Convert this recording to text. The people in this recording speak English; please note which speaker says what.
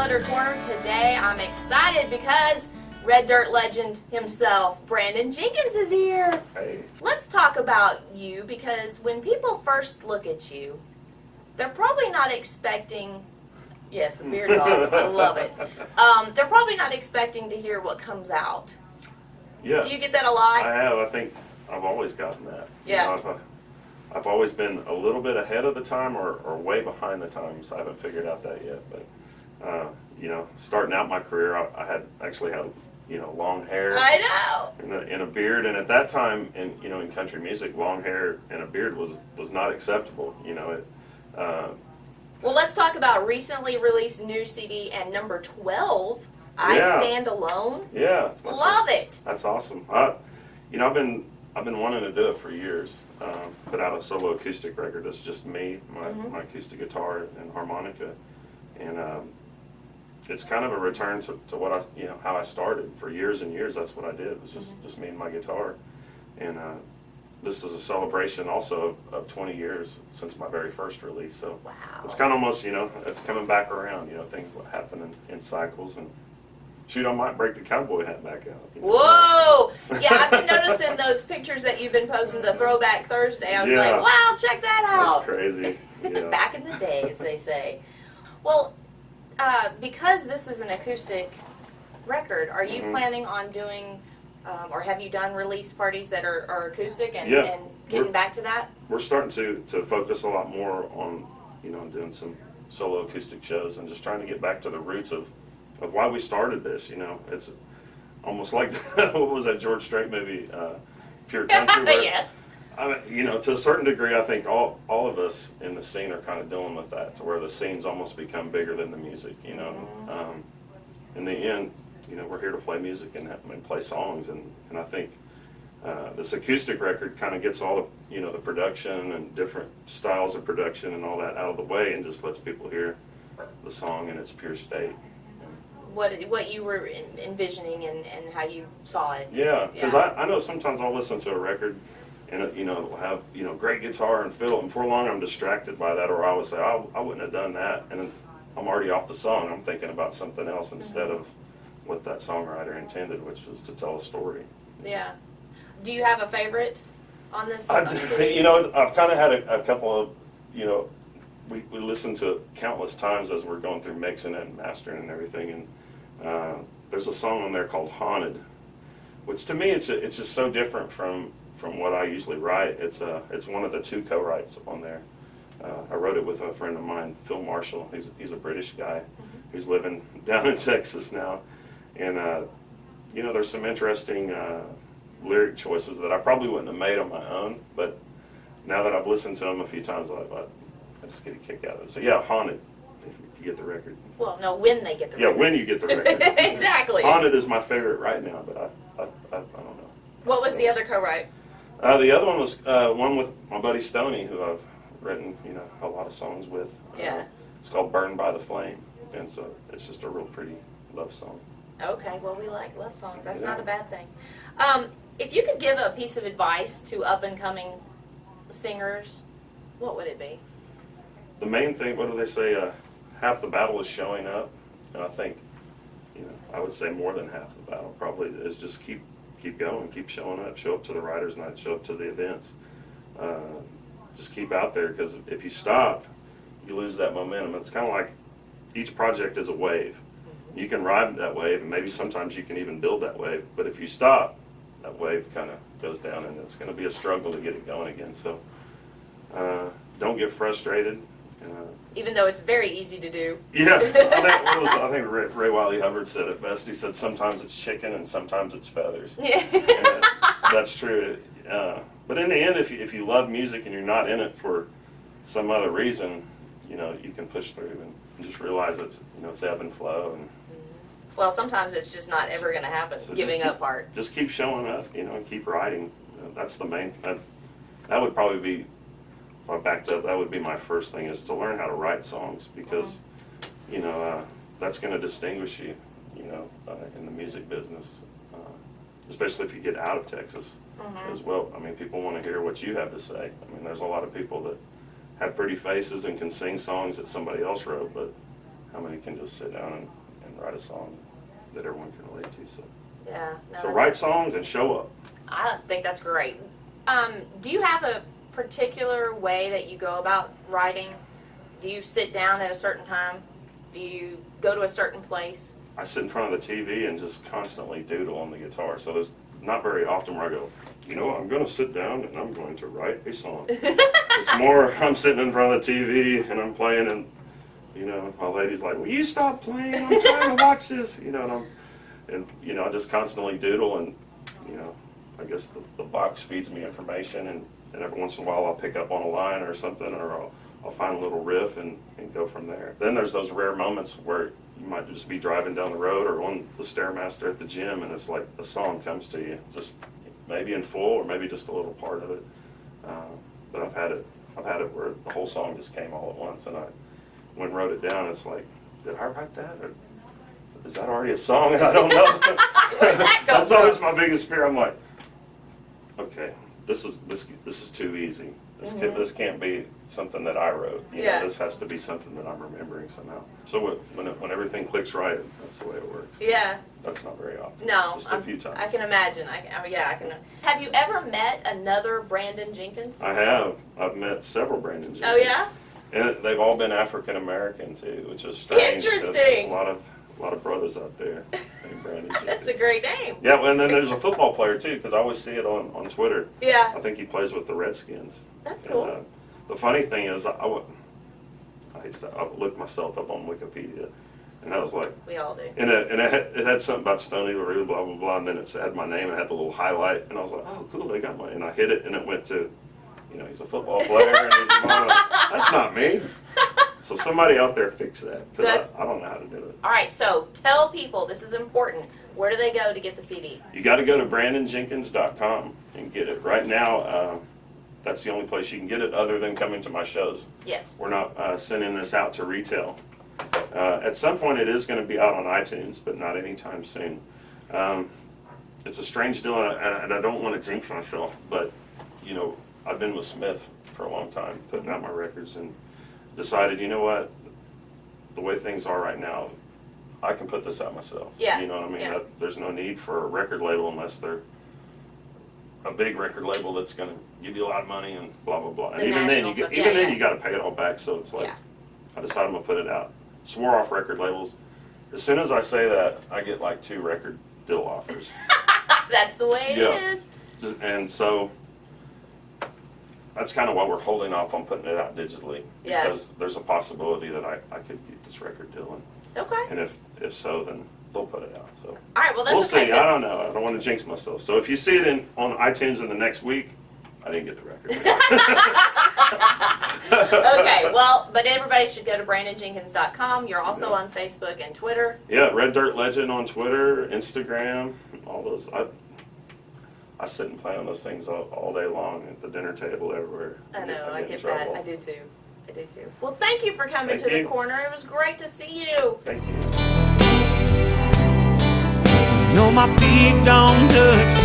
Speaker 1: Cluttered Corner. Today I'm excited because Red Dirt legend himself, Brandon Jenkins, is here.
Speaker 2: Hey.
Speaker 1: Let's talk about you, because when people first look at you, they're probably not expecting, yes, the beard's awesome, I love it. They're probably not expecting to hear what comes out.
Speaker 2: Yeah.
Speaker 1: Do you get that a lot?
Speaker 2: I have. I think I've always gotten that.
Speaker 1: Yeah.
Speaker 2: You know, I've always been a little bit ahead of the time or way behind the times. I haven't figured out that yet. But, you know, starting out my career, I had long hair.
Speaker 1: I know.
Speaker 2: And a beard. And at that time, in country music, long hair and a beard was not acceptable.
Speaker 1: Well, let's talk about recently released new CD and number 12, I
Speaker 2: Yeah.
Speaker 1: Stand Alone.
Speaker 2: Yeah.
Speaker 1: Love it.
Speaker 2: That's awesome. I've been wanting to do it for years. Put out a solo acoustic record that's just me, my acoustic guitar and harmonica, and it's kind of a return to what how I started. For years and years, that's what I did. It was just me and my guitar, and this is a celebration also of 20 years since my very first release. So
Speaker 1: Wow.
Speaker 2: it's kind of almost it's coming back around. Things happen in cycles and. Shoot, I might break the cowboy hat back out.
Speaker 1: Whoa! Yeah, I've been noticing those pictures that you've been posting, the Throwback Thursday. I was like, wow, check that out.
Speaker 2: That's crazy. Yeah.
Speaker 1: Back in the days, they say. Well, because this is an acoustic record, are you planning on doing, or have you done release parties that are acoustic and getting back to that?
Speaker 2: We're starting to focus a lot more on, doing some solo acoustic shows and just trying to get back to the roots of why we started this. It's almost like what was that George Strait movie, Pure Country? Where,
Speaker 1: Yes.
Speaker 2: To a certain degree, I think all of us in the scene are kind of dealing with that, to where the scenes almost become bigger than the music. In the end, we're here to play music and play songs, and I think this acoustic record kind of gets all the the production and different styles of production and all that out of the way, and just lets people hear the song in its pure state.
Speaker 1: What you were envisioning and how you saw it.
Speaker 2: Yeah, because I know sometimes I'll listen to a record and it'll have great guitar and fiddle, and before long I'm distracted by that, or I would say I wouldn't have done that, and then I'm already off the song. I'm thinking about something else instead of what that songwriter intended, which was to tell a story.
Speaker 1: Yeah. Do you have a favorite on this?
Speaker 2: I do. I've kind of had a couple of we listen to it countless times as we're going through mixing it and mastering and everything, and there's a song on there called "Haunted," which to me it's just so different from what I usually write. It's one of the two co-writes on there. I wrote it with a friend of mine, Phil Marshall. He's a British guy who's living down in Texas now, and there's some interesting lyric choices that I probably wouldn't have made on my own, but now that I've listened to them a few times, I just get a kick out of it. So yeah, "Haunted," if you get the record.
Speaker 1: Well, no, when they get the record.
Speaker 2: Yeah, when you get the record.
Speaker 1: Exactly.
Speaker 2: "Haunted" is my favorite right now, but I don't know.
Speaker 1: What was the other co-write?
Speaker 2: The other one was one with my buddy Stoney, who I've written a lot of songs with.
Speaker 1: Yeah.
Speaker 2: It's called "Burned by the Flame," and so it's just a real pretty love song.
Speaker 1: Okay, well, we like love songs. That's not a bad thing. If you could give a piece of advice to up-and-coming singers, what would it be?
Speaker 2: The main thing, what do they say? Half the battle is showing up, and I think, I would say more than half the battle probably is just keep going, keep showing up, show up to the writers' night, show up to the events, just keep out there, because if you stop, you lose that momentum. It's kind of like each project is a wave. You can ride that wave, and maybe sometimes you can even build that wave, but if you stop, that wave kind of goes down, and it's going to be a struggle to get it going again. So don't get frustrated.
Speaker 1: Even though it's very easy to do.
Speaker 2: Yeah, I think Ray Wiley Hubbard said it best. He said sometimes it's chicken and sometimes it's feathers.
Speaker 1: Yeah.
Speaker 2: And that's true. But in the end, if you love music and you're not in it for some other reason, you can push through and just realize it's ebb and flow. And
Speaker 1: well, sometimes it's just not ever going to happen.
Speaker 2: so
Speaker 1: Giving up part.
Speaker 2: Just keep showing up, and keep writing. That's the main. That would probably be. If I backed up, that would be my first thing, is to learn how to write songs, because that's going to distinguish you, in the music business, especially if you get out of Texas as well. I mean, people want to hear what you have to say. I mean, there's a lot of people that have pretty faces and can sing songs that somebody else wrote, but how many can just sit down and write a song that everyone can relate to. So
Speaker 1: Yeah. No,
Speaker 2: so write songs and show up.
Speaker 1: I think that's great. Do you have a particular way that you go about writing? Do you sit down at a certain time? Do you go to a certain place?
Speaker 2: I sit in front of the TV and just constantly doodle on the guitar. So there's not very often where I go, you know, I'm going to sit down and I'm going to write a song. It's more I'm sitting in front of the TV and I'm playing, and you know, my lady's like, will you stop playing? I'm trying to watch this. You know, and you know, I just constantly doodle, and you know, I guess the box feeds me information, and every once in a while I'll pick up on a line or something, or I'll find a little riff and go from there. Then there's those rare moments where you might just be driving down the road or on the Stairmaster at the gym, and it's like a song comes to you, just maybe in full or maybe just a little part of it. But I've had it where the whole song just came all at once, and I went and wrote it down. It's like, did I write that, or is that already a song? I don't know. That's always my biggest fear. I'm like, okay, this is too easy. This can't be something that I wrote. You know, this has to be something that I'm remembering somehow. So when everything clicks right, that's the way it works.
Speaker 1: Yeah.
Speaker 2: That's not very often.
Speaker 1: No.
Speaker 2: Just a few times.
Speaker 1: I can imagine. I can. Have you ever met another Brandon Jenkins?
Speaker 2: I have. I've met several Brandon Jenkins.
Speaker 1: Oh yeah.
Speaker 2: And they've all been African American too, which is strange.
Speaker 1: Interesting.
Speaker 2: There's a lot of brothers out there named Brandon Jenkins.
Speaker 1: That's a great name.
Speaker 2: Yeah, and then there's a football player too, because I always see it on Twitter.
Speaker 1: Yeah.
Speaker 2: I think he plays with the Redskins.
Speaker 1: That's cool.
Speaker 2: And, the funny thing is, I looked myself up on Wikipedia, and I was like,
Speaker 1: we all do.
Speaker 2: And it had something about Stony LaRue, blah blah blah, and then it had my name. It had the little highlight, and I was like, oh cool, they got my. And I hit it, and it went to, you know, he's a football player, and he's a mom. That's not me. So somebody out there fix that, because I don't know how to do it.
Speaker 1: All right, so tell people, this is important. Where do they go to get the CD?
Speaker 2: You got to go to BrandonJenkins.com and get it. Right now, that's the only place you can get it, other than coming to my shows.
Speaker 1: Yes.
Speaker 2: We're not sending this out to retail. At some point, it is going to be out on iTunes, but not anytime soon. It's a strange deal, and I don't want to jinx myself, but you know, I've been with Smith for a long time, putting out my records, and decided, you know what, the way things are right now, I can put this out myself.
Speaker 1: Yeah.
Speaker 2: You know what I mean?
Speaker 1: Yeah.
Speaker 2: There's no need for a record label unless they're a big record label that's going to give you a lot of money and blah blah blah. And even then, you got to pay it all back. So it's like, I decided I'm gonna put it out. Swore off record labels. As soon as I say that, I get like 2 record deal offers.
Speaker 1: That's the way it is.
Speaker 2: And so that's kind of why we're holding off on putting it out digitally, because there's a possibility that I could get this record deal in.
Speaker 1: Okay.
Speaker 2: And if so, then they'll put it out. So
Speaker 1: all right, well, that's
Speaker 2: we'll see. I don't know. I don't want to jinx myself. So if you see it on iTunes in the next week, I didn't get the record.
Speaker 1: Okay, well, but everybody should go to BrandonJenkins.com. You're also on Facebook and Twitter.
Speaker 2: Yeah, Red Dirt Legend on Twitter, Instagram, all those. I sit and play on those things all day long at the dinner table, everywhere.
Speaker 1: I know, I get that. I do too. Well, thank you for coming to
Speaker 2: the
Speaker 1: corner. It was great to see you.
Speaker 2: Thank you.
Speaker 3: No, my feet don't touch